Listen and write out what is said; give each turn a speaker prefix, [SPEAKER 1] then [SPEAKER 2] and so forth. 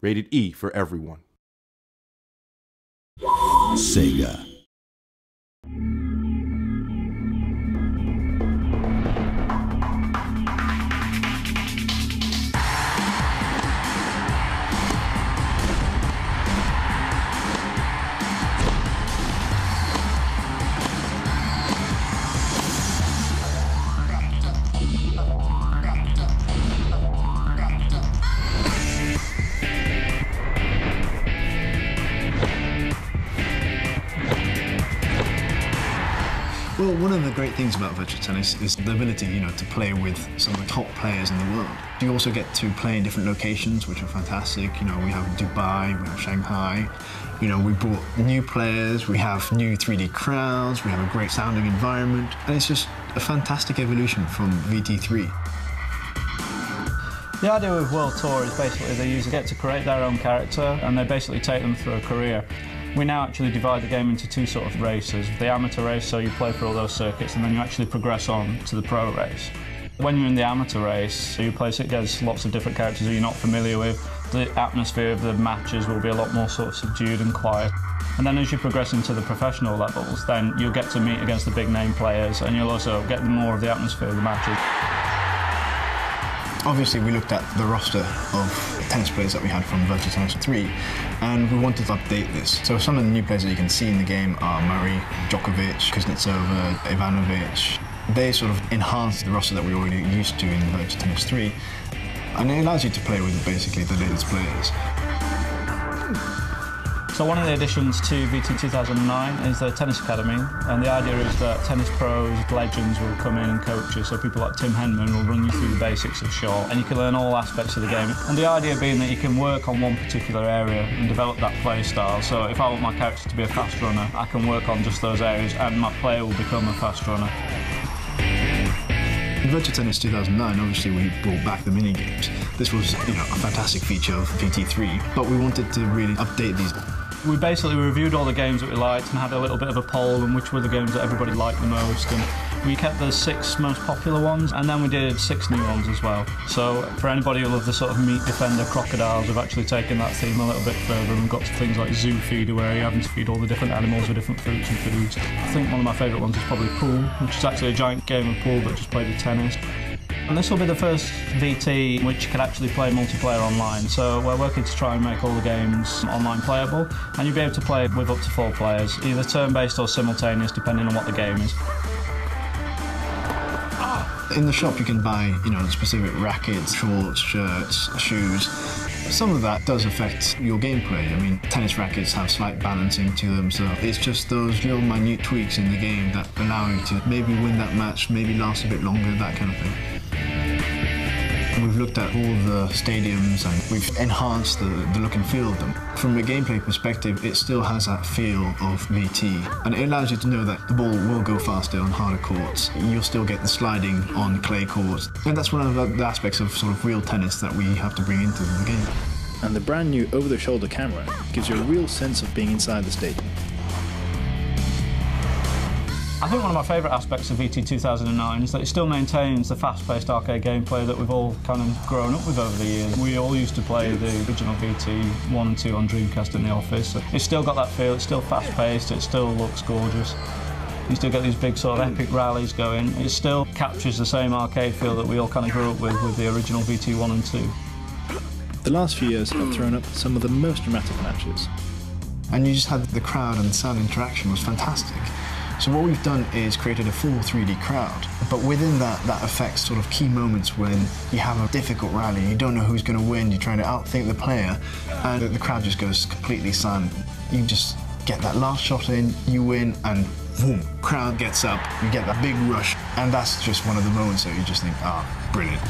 [SPEAKER 1] Rated E for everyone.
[SPEAKER 2] SEGA.
[SPEAKER 3] Well, one of the great things about Virtua Tennis is the ability, to play with some of the top players in the world. You also get to play in different locations, which are fantastic. We have Dubai, we have Shanghai. We brought new players, we have new 3D crowds, we have a great sounding environment, and it's just a fantastic evolution from VT3.
[SPEAKER 4] The idea with World Tour is basically the user get to create their own character and they basically take them through a career. We now actually divide the game into two sort of races. The amateur race, so you play for all those circuits and then you actually progress on to the pro race. When you're in the amateur race, you play against lots of different characters who you're not familiar with. The atmosphere of the matches will be a lot more sort of subdued and quiet. And then as you progress into the professional levels, then you'll get to meet against the big name players and you'll also get more of the atmosphere of the matches.
[SPEAKER 3] Obviously, we looked at the roster of tennis players that we had from Virtua Tennis 3, and we wanted to update this. So some of the new players that you can see in the game are Murray, Djokovic, Kuznetsova, Ivanovic. They sort of enhance the roster that we were already used to in Virtua Tennis 3, and it allows you to play with basically the latest players.
[SPEAKER 4] So one of the additions to VT 2009 is the Tennis Academy, and the idea is that tennis pros, legends will come in and coach you, so people like Tim Henman will run you through the basics of short, and you can learn all aspects of the game. And the idea being that you can work on one particular area and develop that play style, so if I want my character to be a fast runner, I can work on just those areas and my player will become a fast runner.
[SPEAKER 3] In Virtua Tennis 2009, obviously we brought back the mini-games. This was, a fantastic feature of VT3, but we wanted to really update these.
[SPEAKER 4] We basically reviewed all the games that we liked and had a little bit of a poll on which were the games that everybody liked the most. And we kept the 6 most popular ones, and then we did 6 new ones as well. So for anybody who loves the sort of meat defender crocodiles, we've actually taken that theme a little bit further and got to things like Zoo Feeder, where you're having to feed all the different animals with different fruits and foods. I think one of my favourite ones is probably Pool, which is actually a giant game of pool but just played with tennis. And this will be the first VT in which you can actually play multiplayer online. So we're working to try and make all the games online playable, and you'll be able to play with up to 4 players, either turn-based or simultaneous, depending on what the game is.
[SPEAKER 3] In the shop you can buy, specific rackets, shorts, shirts, shoes. Some of that does affect your gameplay. I mean, tennis rackets have slight balancing to them, so it's just those little minute tweaks in the game that allow you to maybe win that match, maybe last a bit longer, that kind of thing. We've looked at all the stadiums and we've enhanced the look and feel of them. From a gameplay perspective, it still has that feel of VT, and it allows you to know that the ball will go faster on harder courts. You'll still get the sliding on clay courts, and that's one of the aspects of sort of real tennis that we have to bring into the game.
[SPEAKER 5] And the brand new over-the-shoulder camera gives you a real sense of being inside the stadium.
[SPEAKER 4] I think one of my favourite aspects of VT 2009 is that it still maintains the fast-paced arcade gameplay that we've all kind of grown up with over the years. We all used to play the original VT 1 and 2 on Dreamcast in the office. It's still got that feel, it's still fast-paced, it still looks gorgeous. You still get these big sort of epic rallies going. It still captures the same arcade feel that we all kind of grew up with the original VT 1 and 2.
[SPEAKER 5] The last few years have thrown up some of the most dramatic matches.
[SPEAKER 3] And you just had the crowd and the sound interaction was fantastic. So what we've done is created a full 3D crowd, but within that affects sort of key moments when you have a difficult rally, you don't know who's going to win, you're trying to outthink the player, and the crowd just goes completely silent. You just get that last shot in, you win, and boom, crowd gets up, you get that big rush, and that's just one of the moments that you just think, brilliant.